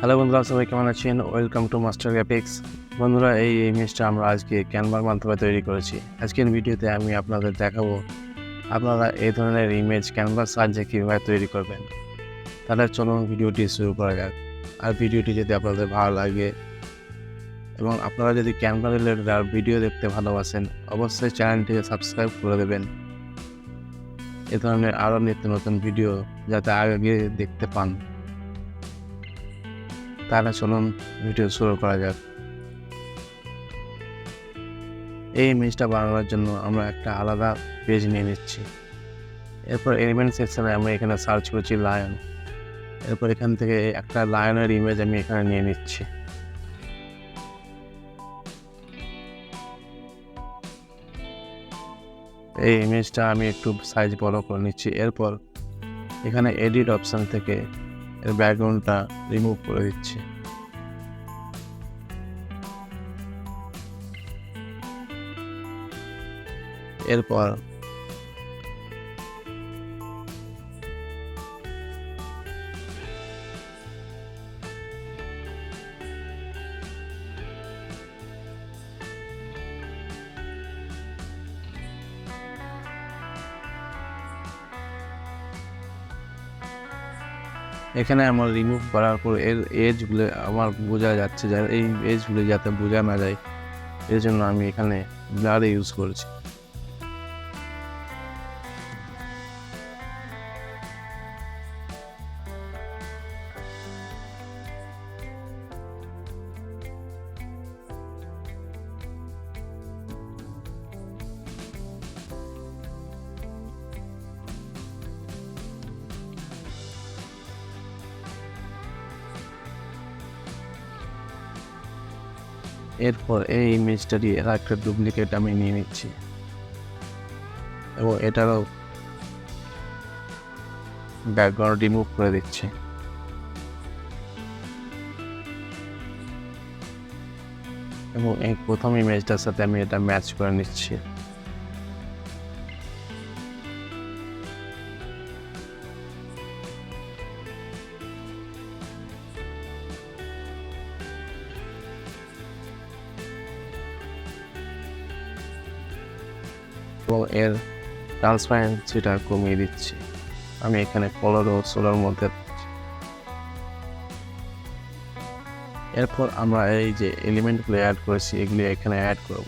Hello বন্ধুরা, সবাই কেমন আছেন? Welcome to master graphics. বন্ধুরা, এই ইমেজটা আমরা আজকে ক্যানভার মাধ্যমে তৈরি করেছি। আজকের ভিডিওতে আমি আপনাদের দেখাবো আপনারা এই ধরনের ইমেজ ক্যানভার সাহায্যে কীভাবে তৈরি করবেন। তাহলে চলুন ভিডিওটি শুরু করা যাক। আর ভিডিওটি যদি আপনাদের ভালো লাগে এবং আপনারা যদি ক্যানভা রিলেটেড আর ভিডিও দেখতে ভালোবাসেন, অবশ্যই চ্যানেলটিকে সাবস্ক্রাইব করে দেবেন। এ ধরনের আরও নিত্য নতুন ভিডিও যাতে আগে দেখতে পান। তাহলে চলুন ভিডিও শুরু করা যাক। এই ইমেজটা বানানোর জন্য আমরা একটা আলাদা পেজ নিয়ে নিচ্ছি। এরপর এলিমেন্ট সেকশনে আমরা এখানে সার্চ করছি লায়ন। এরপর এখান থেকে একটা লায়নের ইমেজ আমি এখানে নিয়ে নিচ্ছি। এই ইমেজটা আমি একটু সাইজ বড় করে নিচ্ছি। এরপর এখানে এডিট অপশন থেকে এর ব্যাকগ্রাউন্ডটা রিমুভ করে দিচ্ছি। এরপর এখানে আমার রিমুভ করার পর এর এজগুলো আমার বোঝা যাচ্ছে, যে এই এজগুলো যাতে বোঝা না যায় এর জন্য আমি এখানে ব্লার ইউজ করেছি। এরপর এই ইমেজটারই একটা ডুপ্লিকেট আমি নিয়ে নিচ্ছি এবং এটারও ব্যাকগ্রাউন্ড রিমুভ করে দিচ্ছি। এবং এই প্রথম ইমেজটার সাথে আমি এটা ম্যাচ করে নিচ্ছি। এবং এর ট্রান্সপারেন্সিটা কমিয়ে দিচ্ছি। আমি এখানে 15-16 মধ্যে। এরপর আমরা এই যে এলিমেন্টগুলো অ্যাড করেছি এগুলি এখানে অ্যাড করব।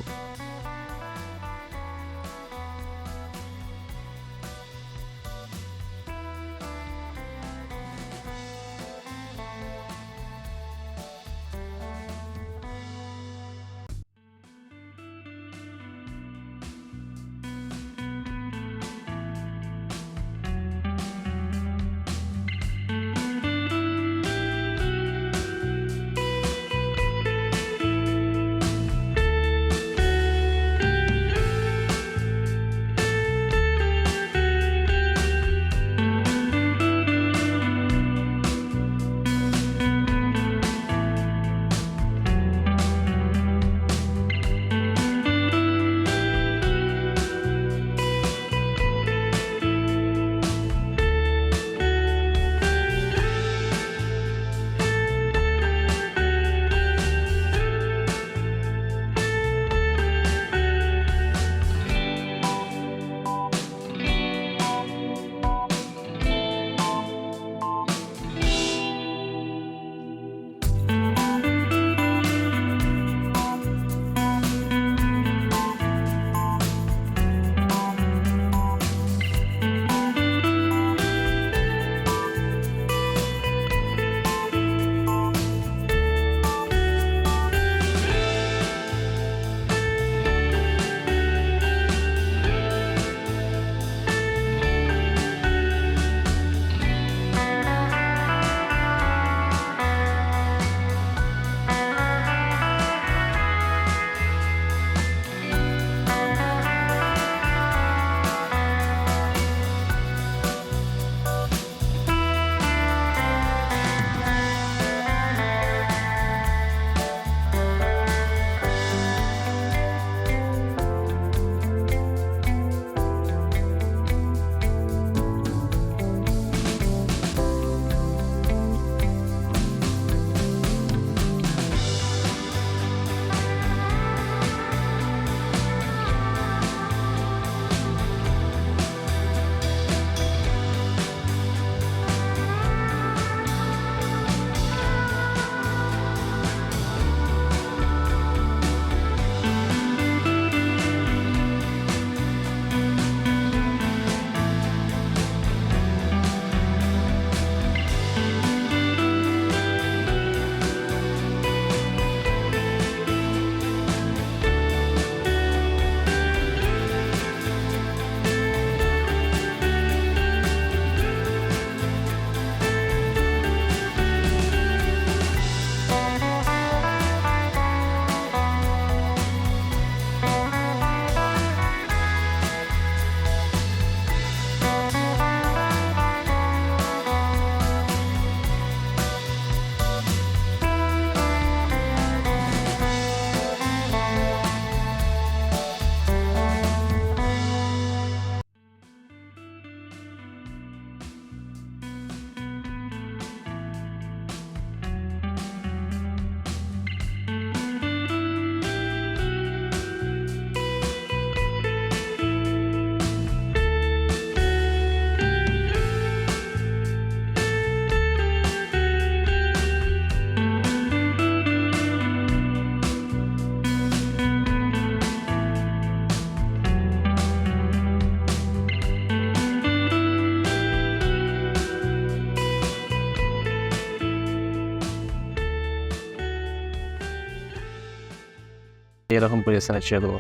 এরকম পজিশনে ছেড়ে দেবো।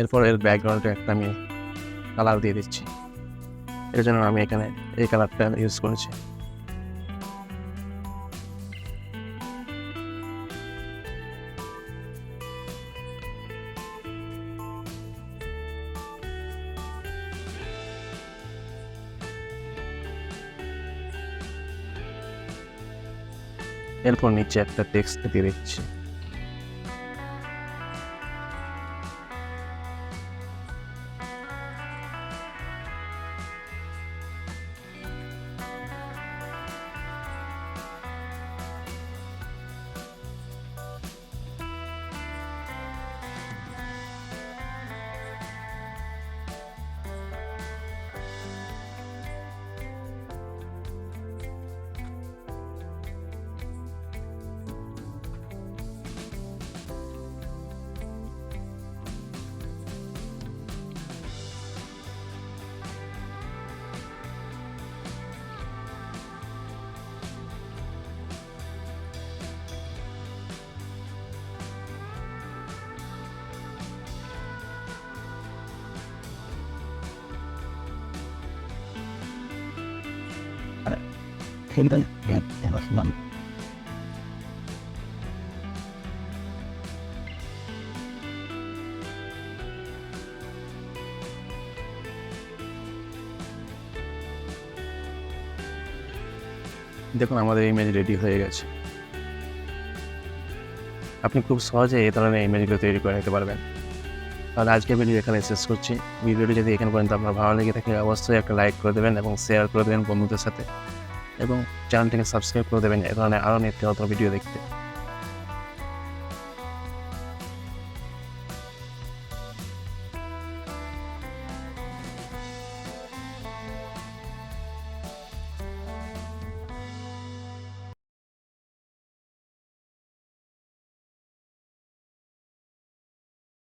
এরপর এর ব্যাকগ্রাউন্ডে একটা আমি কালার দিয়ে দিচ্ছি। এর জন্য আমি এখানে এই কালারটা ইউজ করেছি। এরপর নিচে একটা টেক্সট দিয়ে দিচ্ছি। দেখুন আমাদের ইমেজ রেডি হয়ে গেছে। আপনি খুব সহজে এই ধরনের ইমেজগুলো তৈরি করে নিতে পারবেন। তাহলে আজকের ভিডিও এখানে শেষ করছি। ভিডিওটি যদি এখানে পর্যন্ত আপনার ভালো লেগে থাকে অবশ্যই একটা লাইক করে দেবেন এবং শেয়ার করে দেবেন বন্ধুদের সাথে, এবং চ্যানেলটিকে সাবস্ক্রাইব করে দেবেন এ ধরনের আরও নিত্য নতুন ভিডিও দেখতে।